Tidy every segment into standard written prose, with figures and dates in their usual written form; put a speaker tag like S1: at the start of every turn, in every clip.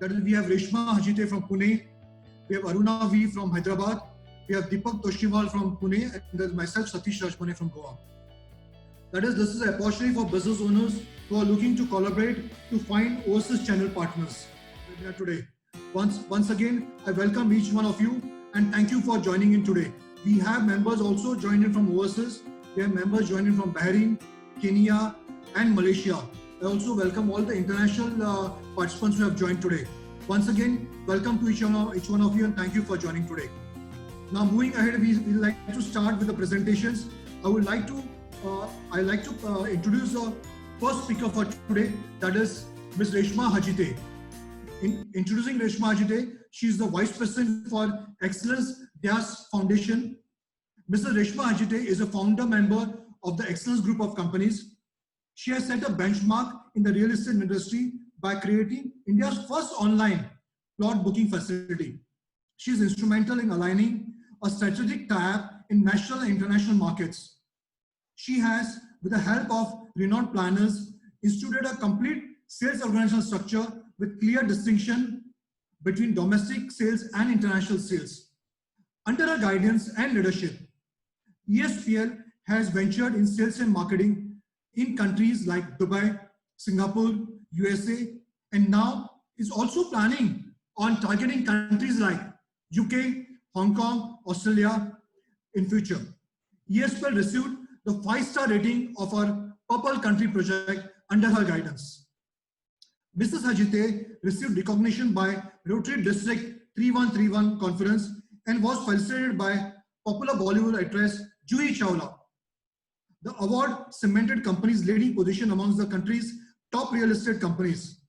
S1: That is, we have Reshma Hajite from Pune, we have Aruna V from Hyderabad, we have Deepak Toshiwal from Pune, and there's myself, Satish Rajmane from Goa. That is, this is an opportunity for business owners who are looking to collaborate to find overseas channel partners today. Once again, I welcome each one of you and thank you for joining in today. We have members also joined in from overseas. We have members joining from Bahrain, Kenya, and Malaysia. I also welcome all the international participants who have joined today. Once again, welcome to each one of you and thank you for joining today. Now, moving ahead, we would like to start with the presentations. I'd like to introduce the first speaker for today, that is Ms. Reshma Hajite. In introducing Reshma Hajite, she is the Vice President for Excellence Vyas Foundation. Mrs. Reshma Hajite is a founder member of the Excellence Group of Companies. She has set a benchmark in the real estate industry by creating India's first online plot booking facility. She is instrumental in aligning a strategic tie-up in national and international markets. She has, with the help of renowned planners, instituted a complete sales organizational structure with clear distinction between domestic sales and international sales. Under her guidance and leadership, ESPL has ventured in sales and marketing in countries like Dubai, Singapore, USA, and now is also planning on targeting countries like UK, Hong Kong, Australia in future. ESPL received the 5-star rating of our Purple Country project under her guidance. Mrs. Hajite received recognition by Rotary District 3131 Conference and was felicitated by popular Bollywood actress Juhi Chawla. The award cemented company's leading position amongst the country's top real estate companies.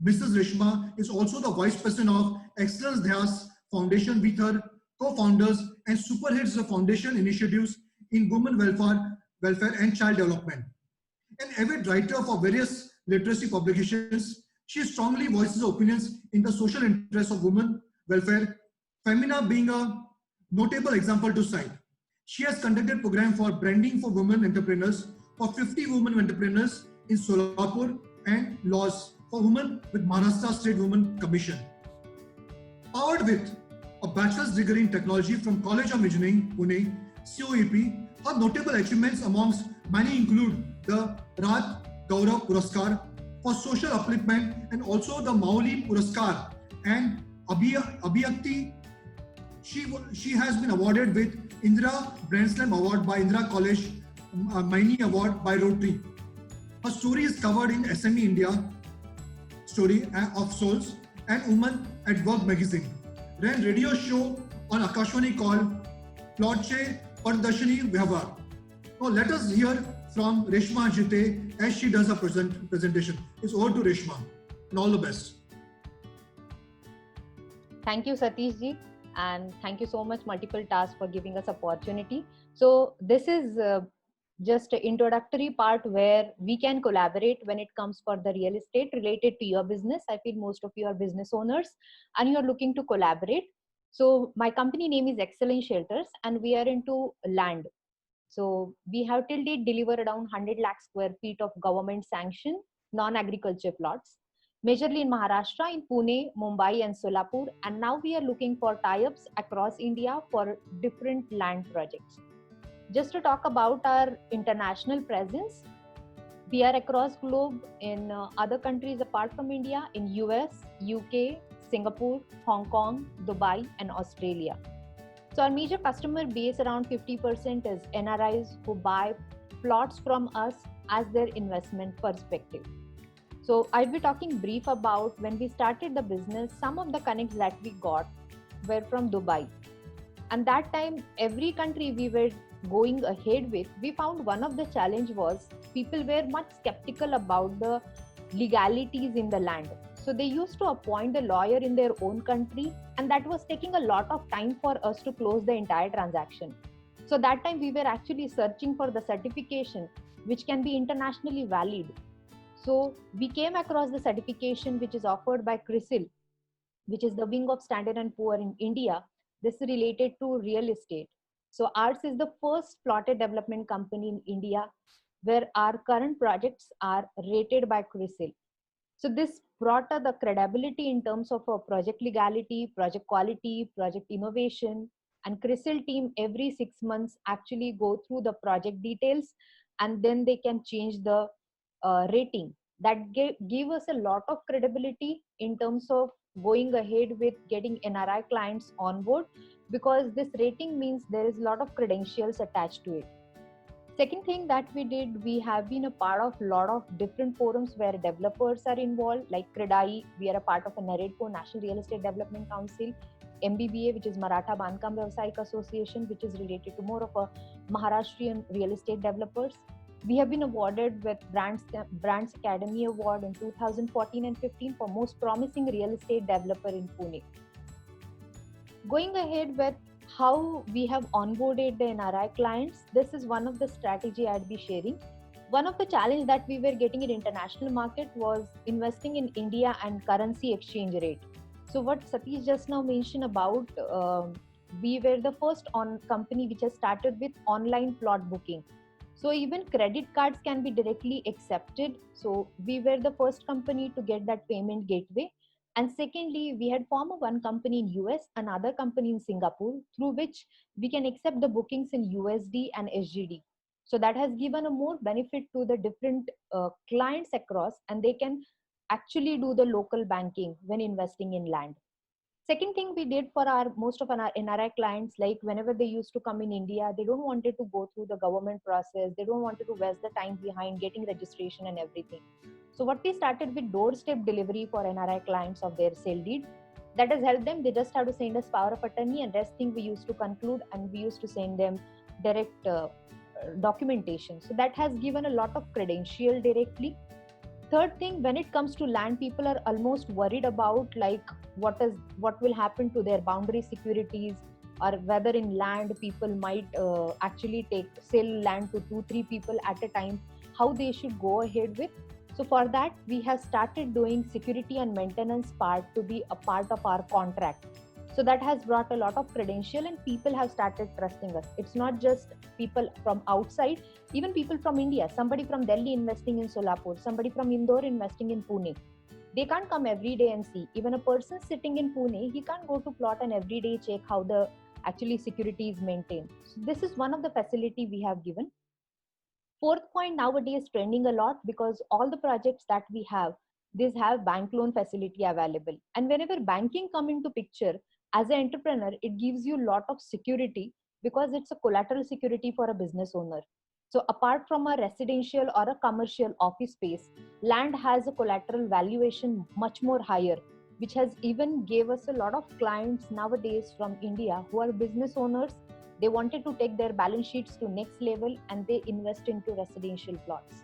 S1: Mrs. Reshma is also the Vice President of Excellence Vyas Foundation with her co-founders and superheads the foundation initiatives in women welfare and child development. An avid writer for various literacy publications, she strongly voices opinions in the social interests of women welfare, Femina being a notable example to cite. She has conducted program for branding for women entrepreneurs for 50 women entrepreneurs in Solapur and laws for women with Maharashtra State Women Commission. Powered with a bachelor's degree in technology from College of Engineering, Pune, COEP, her notable achievements amongst many include the Raj Gaurav Puraskar for social upliftment and also the Mauli Puraskar and Abhiyakti. She has been awarded with Indira Grand Slam Award by Indira College, Maini Award by Rotary. Her story is covered in SME India, Story of Souls and Women at Work magazine. Ran radio show on Akashvani called Plotche Pardarshini Vyavhar. Now let us hear from Reshma Hajite as she does her presentation. It's over to Reshma and all the best.
S2: Thank you, Satish ji, and thank you so much Multiple Tasks for giving us opportunity. So this is just an introductory part where we can collaborate when it comes for the real estate related to your business. I feel most of you are business owners and you are looking to collaborate. So my company name is Excellence Shelters and we are into land. So we have till date delivered around 100 lakh square feet of government sanctioned non-agriculture plots, majorly in Maharashtra, in Pune, Mumbai and Solapur. And now we are looking for tie-ups across India for different land projects. Just to talk about our international presence, we are across globe in other countries apart from India, in US, UK, Singapore, Hong Kong, Dubai and Australia. So our major customer base, around 50% is NRIs who buy plots from us as their investment perspective. So I'll be talking brief about when we started the business. Some of the connects that we got were from Dubai. And that time, every country we were going ahead with, we found one of the challenge was people were much skeptical about the legalities in the land. So they used to appoint a lawyer in their own country, and that was taking a lot of time for us to close the entire transaction. So that time we were actually searching for the certification which can be internationally valid. So we came across the certification which is offered by CRISIL, which is the wing of Standard & Poor in India. This is related to real estate. So ours is the first plotted development company in India where our current projects are rated by CRISIL. So this brought the credibility in terms of project legality, project quality, project innovation, and CRISIL team every 6 months actually go through the project details, and then they can change the rating. That give us a lot of credibility in terms of going ahead with getting NRI clients on board, because this rating means there is a lot of credentials attached to it. Second thing that we did, we have been a part of a lot of different forums where developers are involved, like CREDAI. We are a part of a NAREDCO, National Real Estate Development Council, MBBA, which is Maratha Bankam Vyavasayik Association, which is related to more of a Maharashtrian real estate developers. We have been awarded with Brands Academy Award in 2014 and 15 for most promising real estate developer in Pune. Going ahead with how we have onboarded the NRI clients, this is one of the strategy I'd be sharing. One of the challenge that we were getting in international market was investing in India and currency exchange rate. So what Satish just now mentioned about, we were the first company which has started with online plot booking. So even credit cards can be directly accepted. So we were the first company to get that payment gateway. And secondly, we had formed one company in US, another company in Singapore, through which we can accept the bookings in USD and SGD. So that has given a more benefit to the different clients across, and they can actually do the local banking when investing in land. Second thing we did for most of our NRI clients, like whenever they used to come in India, they don't wanted to go through the government process. They don't wanted to waste the time behind getting registration and everything. So what we started with doorstep delivery for NRI clients of their sale deed. That has helped them. They just have to send us power of attorney, and rest thing we used to conclude, and we used to send them direct documentation. So that has given a lot of credential directly. Third thing, when it comes to land, people are almost worried about like what will happen to their boundary securities, or whether in land people might actually sell land to 2-3 people at a time, how they should go ahead with. So for that, we have started doing security and maintenance part to be a part of our contract. So that has brought a lot of credential, and people have started trusting us. It's not just people from outside, even people from India, somebody from Delhi investing in Solapur, somebody from Indore investing in Pune. They can't come every day and see. Even a person sitting in Pune, he can't go to plot and every day check how the actually security is maintained. So this is one of the facility we have given. Fourth point, nowadays trending a lot, because all the projects that we have, these have bank loan facility available. And whenever banking come into picture, as an entrepreneur, it gives you a lot of security, because it's a collateral security for a business owner. So apart from a residential or a commercial office space, land has a collateral valuation much more higher, which has even gave us a lot of clients nowadays from India who are business owners. They wanted to take their balance sheets to next level, and they invest into residential plots.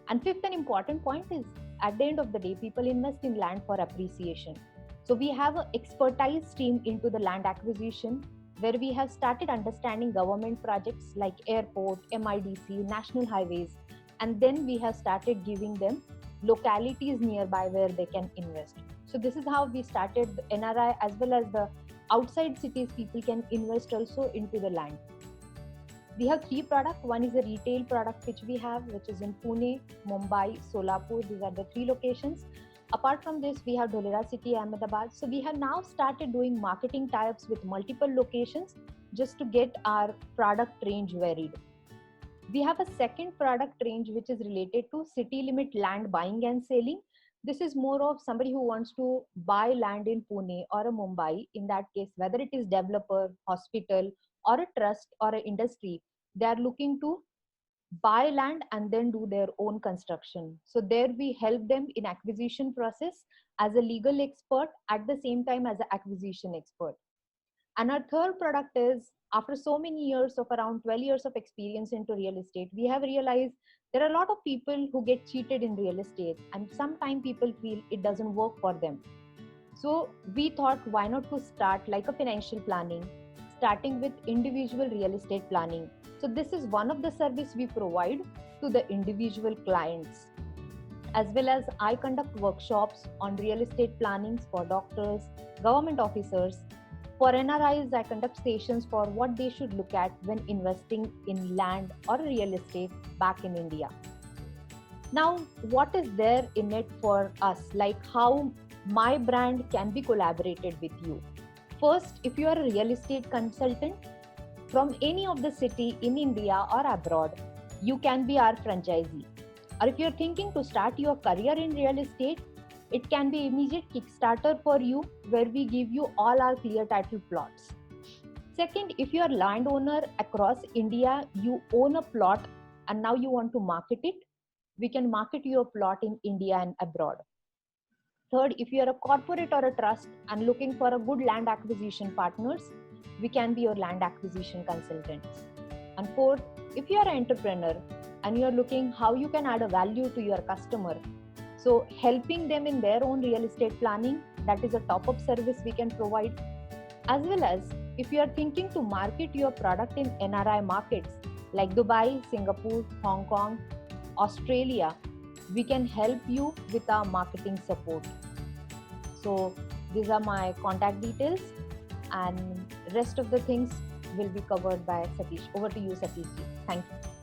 S2: And fifth and important point is, at the end of the day, people invest in land for appreciation. So we have an expertise team into the land acquisition, where we have started understanding government projects like airport, MIDC, national highways, and then we have started giving them localities nearby where they can invest. So this is how we started the NRI, as well as the outside cities people can invest also into the land. We have 3 products. One is a retail product which we have, which is in Pune, Mumbai, Solapur. These are the 3 locations. Apart from this, we have Dholera City, Ahmedabad. So we have now started doing marketing tie-ups with multiple locations just to get our product range varied. We have a second product range which is related to city limit land buying and selling. This is more of somebody who wants to buy land in Pune or a Mumbai. In that case, whether it is developer, hospital, or a trust or an industry, they are looking to buy land and then do their own construction. So there we help them in acquisition process as a legal expert, at the same time as an acquisition expert. And our third product is, after so many years of around 12 years of experience into real estate, we have realized there are a lot of people who get cheated in real estate, and sometimes people feel it doesn't work for them. So we thought, why not to start like a financial planning, starting with individual real estate planning. So this is one of the service we provide to the individual clients. As well as I conduct workshops on real estate plannings for doctors, government officers. For NRIs, I conduct sessions for what they should look at when investing in land or real estate back in India. Now, what is there in it for us? Like how my brand can be collaborated with you. First, if you are a real estate consultant from any of the city in India or abroad, you can be our franchisee. Or if you're thinking to start your career in real estate, it can be immediate Kickstarter for you where we give you all our clear title plots. Second, if you're a landowner across India, you own a plot and now you want to market it, we can market your plot in India and abroad. Third, if you're a corporate or a trust and looking for a good land acquisition partners, we can be your land acquisition consultants. And fourth, if you're an entrepreneur and you're looking how you can add a value to your customer, so helping them in their own real estate planning, that is a top-up service we can provide. As well as if you are thinking to market your product in NRI markets like Dubai, Singapore, Hong Kong, Australia, we can help you with our marketing support. So these are my contact details, and rest of the things will be covered by Satish. Over to you, Satish ji. Thank you.